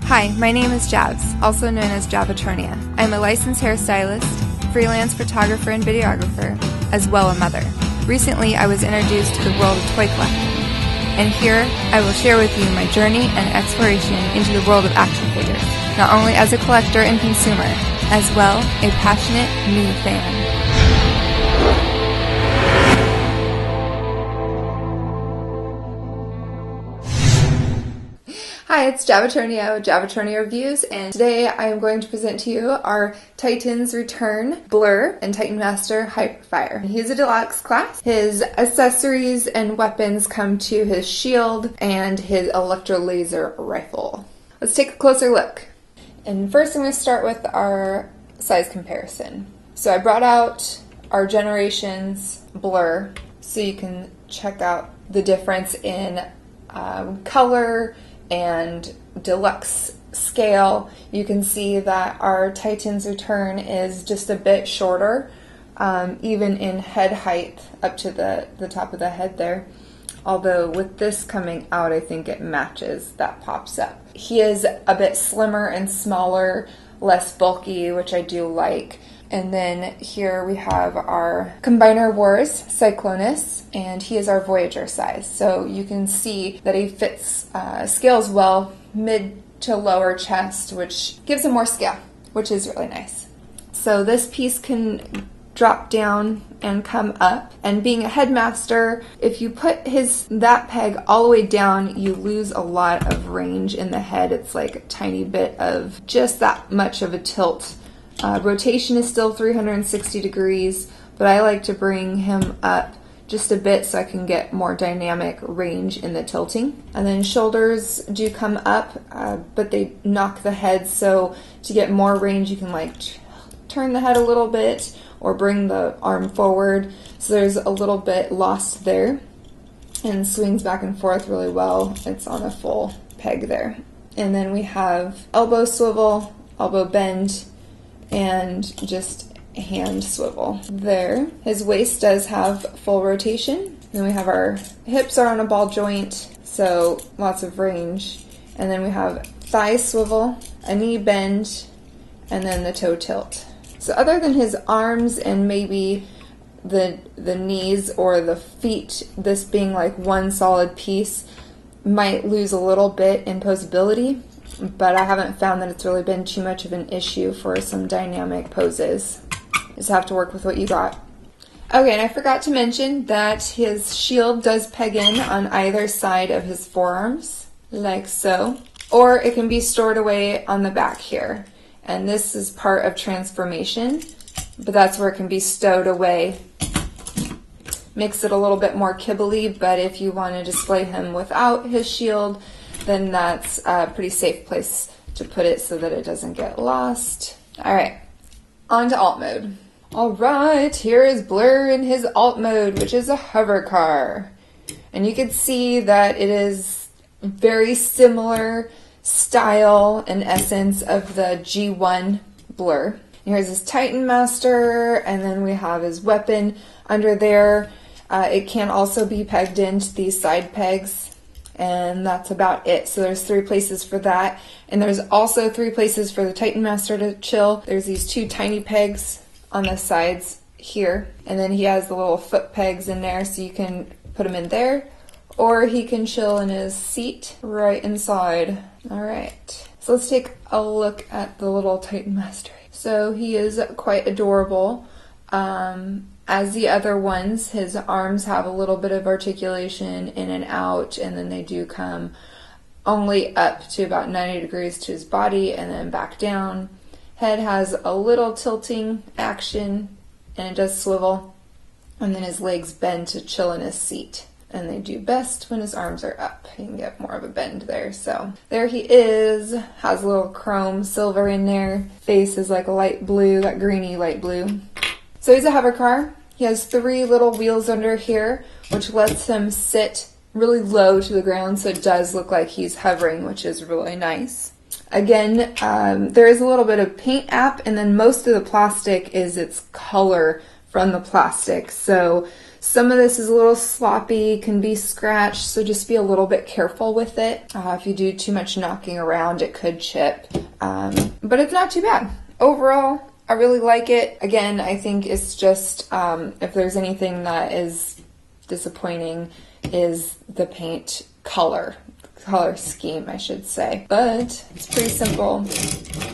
Hi, my name is Javs, also known as Javatronia. I'm a licensed hairstylist, freelance photographer and videographer, as well a mother. Recently, I was introduced to the world of toy collecting, and here I will share with you my journey and exploration into the world of action figures, not only as a collector and consumer, as well a passionate new fan. Hi, it's Javatronia with Javatronia Reviews, and today I am going to present to you our Titans Return Blurr and Titan Master Hyperfire. He's a deluxe class. His accessories and weapons come to his shield and his electro laser rifle. Let's take a closer look. And first I'm going to start with our size comparison. So I brought out our Generations Blurr so you can check out the difference in color and deluxe scale. You can see that our Titan's Return is just a bit shorter, even in head height up to the top of the head there. Although with this coming out, I think it matches, that pops up. He is a bit slimmer and smaller, less bulky, which I do like. And then here we have our Combiner Wars Cyclonus, and he is our Voyager size. So you can see that he fits, scales well, mid to lower chest, which gives him more scale, which is really nice. So this piece can drop down and come up. And being a headmaster, if you put that peg all the way down, you lose a lot of range in the head. It's like a tiny bit of just that much of a tilt. Rotation is still 360 degrees, but I like to bring him up just a bit so I can get more dynamic range in the tilting. And then shoulders do come up, but they knock the head, so to get more range you can like turn the head a little bit or bring the arm forward. So there's a little bit lost there and swings back and forth really well. It's on a full peg there. And then we have elbow swivel, elbow bend, and just hand swivel there. His waist does have full rotation. Then we have our hips are on a ball joint, so lots of range. And then we have thigh swivel, a knee bend, and then the toe tilt. So other than his arms and maybe the knees or the feet, this being like one solid piece, might lose a little bit in posability, but I haven't found that it's really been too much of an issue for some dynamic poses. Just have to work with what you got. Okay, and I forgot to mention that his shield does peg in on either side of his forearms, like so, or it can be stored away on the back here. And this is part of transformation, but that's where it can be stowed away. Makes it a little bit more kibbly, but if you want to display him without his shield, then that's a pretty safe place to put it so that it doesn't get lost. All right, on to alt mode. All right, here is Blurr in his alt mode, which is a hover car. And you can see that it is very similar style and essence of the G1 Blurr. Here's his Titan Master, and then we have his weapon under there. It can also be pegged into these side pegs. And that's about it. So there's 3 places for that. And there's also 3 places for the Titan Master to chill. There's these 2 tiny pegs on the sides here. And then he has the little foot pegs in there, so you can put him in there. Or he can chill in his seat right inside. All right. So let's take a look at the little Titan Master. So he is quite adorable. As the other ones, his arms have a little bit of articulation in and out, and then they do come only up to about 90 degrees to his body and then back down. Head has a little tilting action, and it does swivel, and then his legs bend to chill in his seat. And they do best when his arms are up. You can get more of a bend there. So there he is, has a little chrome silver in there. Face is like a light blue, that greeny light blue. So he's a hover car. He has 3 little wheels under here, which lets him sit really low to the ground, so it does look like he's hovering, which is really nice. Again, there is a little bit of paint app, and then most of the plastic is its color from the plastic. So Some of this is a little sloppy, can be scratched, so just be a little bit careful with it. If you do too much knocking around, it could chip, but it's not too bad. Overall, I really like it. Again, I think it's just, if there's anything that is disappointing, is the paint color scheme, I should say. But it's pretty simple.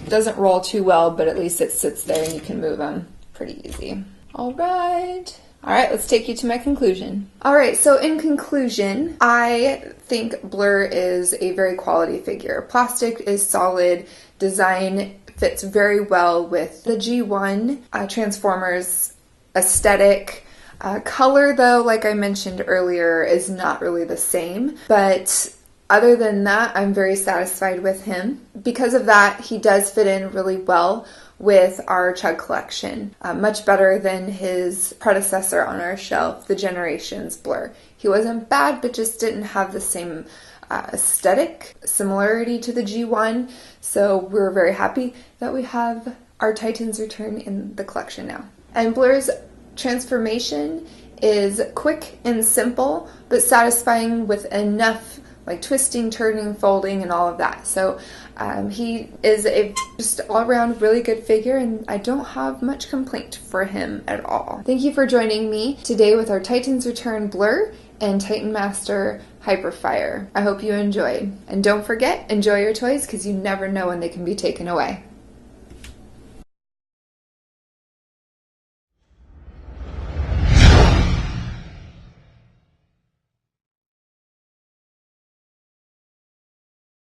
Doesn't roll too well, but at least it sits there and you can move them pretty easy. All right, let's take you to my conclusion. All right, so in conclusion, I think Blurr is a very quality figure. Plastic is solid, design fits very well with the G1 Transformers aesthetic. Color, though, like I mentioned earlier, is not really the same, but other than that, I'm very satisfied with him. Because of that, he does fit in really well with our Chug collection, much better than his predecessor on our shelf, the Generations Blurr. He wasn't bad, but just didn't have the same aesthetic similarity to the G1, so we're very happy that we have our Titans Return in the collection now. And Blurr's transformation is quick and simple, but satisfying with enough like twisting, turning, folding, and all of that. So he is a just all-around really good figure, and I don't have much complaint for him at all. Thank you for joining me today with our Titans Return Blurr and Titan Master Hyperfire. I hope you enjoyed. And don't forget, enjoy your toys because you never know when they can be taken away.